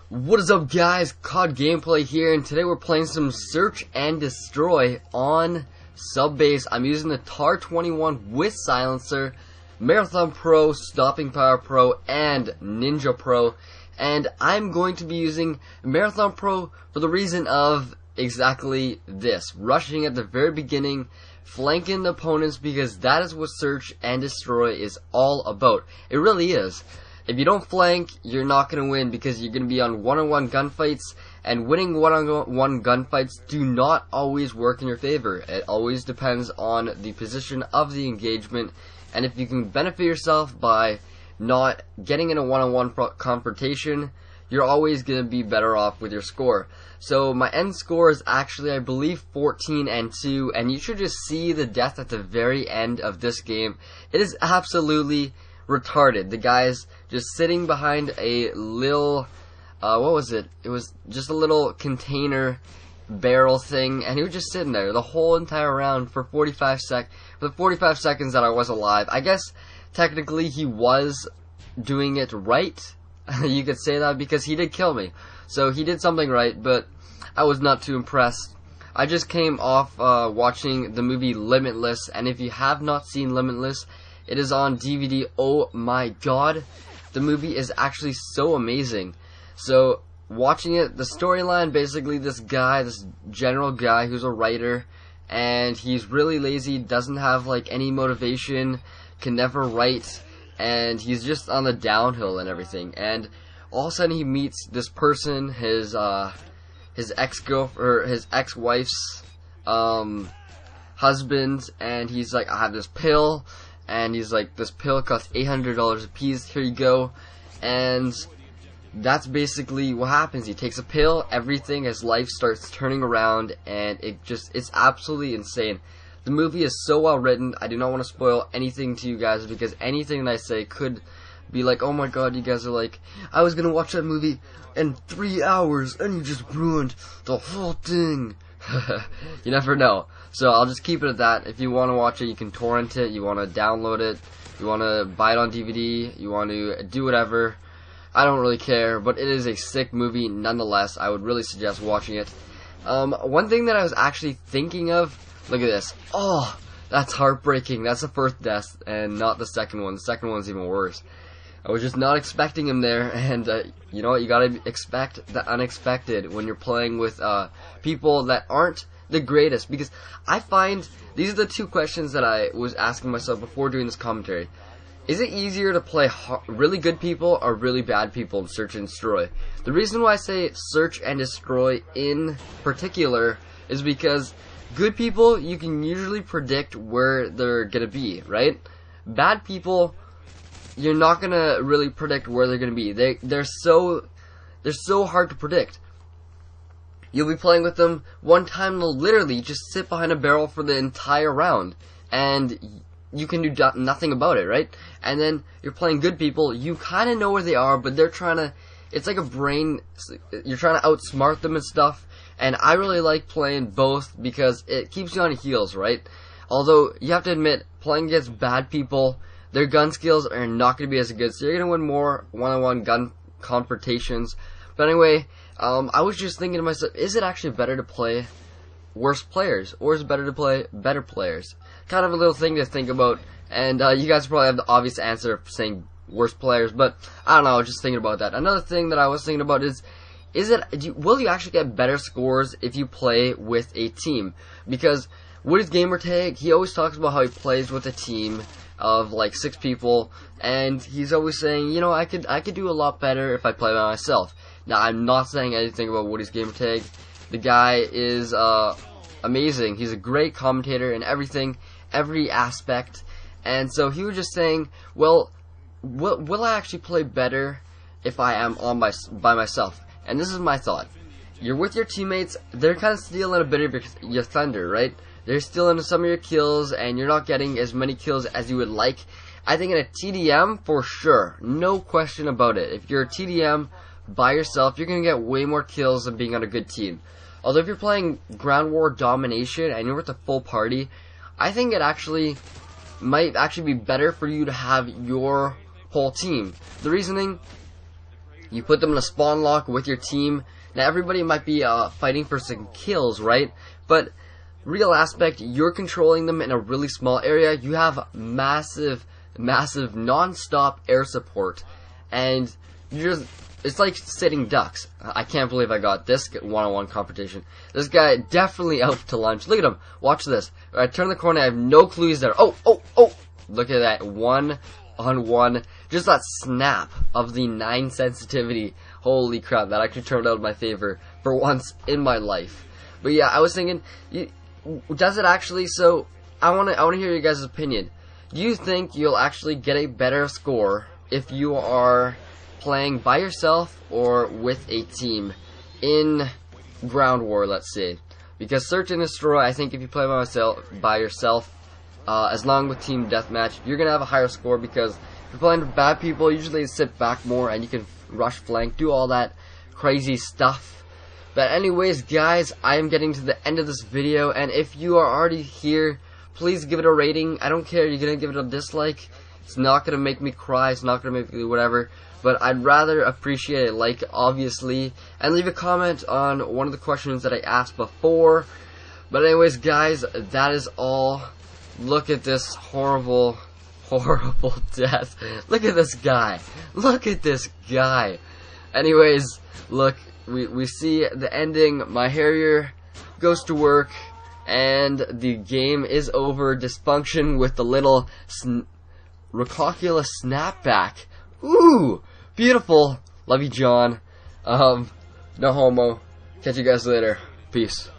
What is up, guys? COD Gameplay here, and today we're playing some Search and Destroy on Subbase. I'm using the TAR-21 with Silencer, Marathon Pro, Stopping Power Pro, and Ninja Pro. And I'm going to be using Marathon Pro for the reason of exactly this. Rushing at the very beginning, flanking the opponents, because that is what Search and Destroy is all about. It really is. If you don't flank, you're not going to win because you're going to be on one-on-one gunfights, and winning one-on-one gunfights do not always work in your favor. It always depends on the position of the engagement, and if you can benefit yourself by not getting in a one-on-one confrontation, you're always going to be better off with your score. So my end score is actually, I believe, 14-2, and you should just see the death at the very end of this game. It is absolutely retarded. The guy's just sitting behind a little, what was it? It was just a little container barrel thing, and he was just sitting there the whole entire round for 45 seconds that I was alive. I guess technically he was doing it right. You could say that because he did kill me. So he did something right, but I was not too impressed. I just came off watching the movie Limitless, and if you have not seen Limitless, it is on DVD. Oh my god, the movie is actually so amazing. So watching it, the storyline, basically this guy, this general guy who's a writer, and he's really lazy, doesn't have like any motivation, can never write, and he's just on the downhill and everything. And all of a sudden he meets this person, his ex-girlfriend, or his ex-wife's husband, and he's like, I have this pill. And he's like, this pill costs $800 a piece, here you go. And that's basically what happens. He takes a pill, everything, his life starts turning around, and it's absolutely insane. The movie is so well written. I do not want to spoil anything to you guys, because anything that I say could be like, oh my god, you guys are like, I was gonna watch that movie in 3 hours, and you just ruined the whole thing. You never know. So I'll just keep it at that. If you want to watch it, you can torrent it, you want to download it, you want to buy it on DVD, you want to do whatever. I don't really care, but it is a sick movie nonetheless. I would really suggest watching it. One thing that I was actually thinking of, look at this. Oh, that's heartbreaking. That's the first death and not the second one. The second one's even worse. I was just not expecting him there, and you know what, you gotta expect the unexpected when you're playing with people that aren't the greatest, because I find these are the two questions that I was asking myself before doing this commentary. Is it easier to play really good people or really bad people in Search and Destroy? The reason why I say Search and Destroy in particular is because good people, you can usually predict where they're gonna be, right? Bad people, you're not gonna really predict where they're gonna be. They're so hard to predict. You'll be playing with them one time, they'll literally just sit behind a barrel for the entire round, and you can do nothing about it, right? And then you're playing good people, you kind of know where they are, but they're trying to, it's like a brain, you're trying to outsmart them and stuff, and I really like playing both because it keeps you on your heels, right? Although, you have to admit, playing against bad people, their gun skills are not going to be as good, so you're going to win more one-on-one gun confrontations. But anyway, I was just thinking to myself, is it actually better to play worse players, or is it better to play better players? Kind of a little thing to think about, and you guys probably have the obvious answer of saying worse players, but I don't know, I was just thinking about that. Another thing that I was thinking about is will you actually get better scores if you play with a team? Because with his gamer tag, he always talks about how he plays with a team of like 6 people, and he's always saying, you know, I could do a lot better if I play by myself. Now, I'm not saying anything about Woody's gamer tag. The guy is amazing. He's a great commentator in everything, every aspect. And so he was just saying, well, will I actually play better if I am by myself? And this is my thought. You're with your teammates, they're kind of stealing a bit of your thunder, right? They're stealing some of your kills, and you're not getting as many kills as you would like. I think in a TDM, for sure, no question about it. If you're a TDM by yourself, you're going to get way more kills than being on a good team. Although if you're playing ground war domination and you're with a full party, I think it might actually be better for you to have your whole team. The reasoning, You put them in a spawn lock with your team. Now everybody might be fighting for some kills, right? But real aspect, you're controlling them in a really small area. You have massive non-stop air support, and it's like sitting ducks. I can't believe I got this one-on-one competition. This guy definitely out to lunch. Look at him. Watch this. I turn the corner. I have no clue he's there. Oh! Look at that. 1-on-1. Just that snap of the 9 sensitivity. Holy crap. That actually turned out in my favor for once in my life. But yeah, I was thinking, does it actually? So I want to hear your guys' opinion. Do you think you'll actually get a better score if you are playing by yourself or with a team in ground war, let's say? Because search and destroy, I think if you play by yourself, as long with team deathmatch, you're gonna have a higher score, because if you're playing with bad people, usually sit back more and you can rush flank, do all that crazy stuff. But anyways, guys, I am getting to the end of this video, and if you are already here, please give it a rating. I don't care, you're gonna give it a dislike. It's not gonna make me cry, it's not gonna make me do whatever. But I'd rather appreciate a like, obviously, and leave a comment on one of the questions that I asked before. But anyways, guys, that is all. Look at this horrible death. Look at this guy. Look at this guy. Anyways, look, we see the ending. My Harrier goes to work, and the game is over. Dysfunction with the little Rococula snapback. Ooh, beautiful. Love you, John. No homo. Catch you guys later. Peace.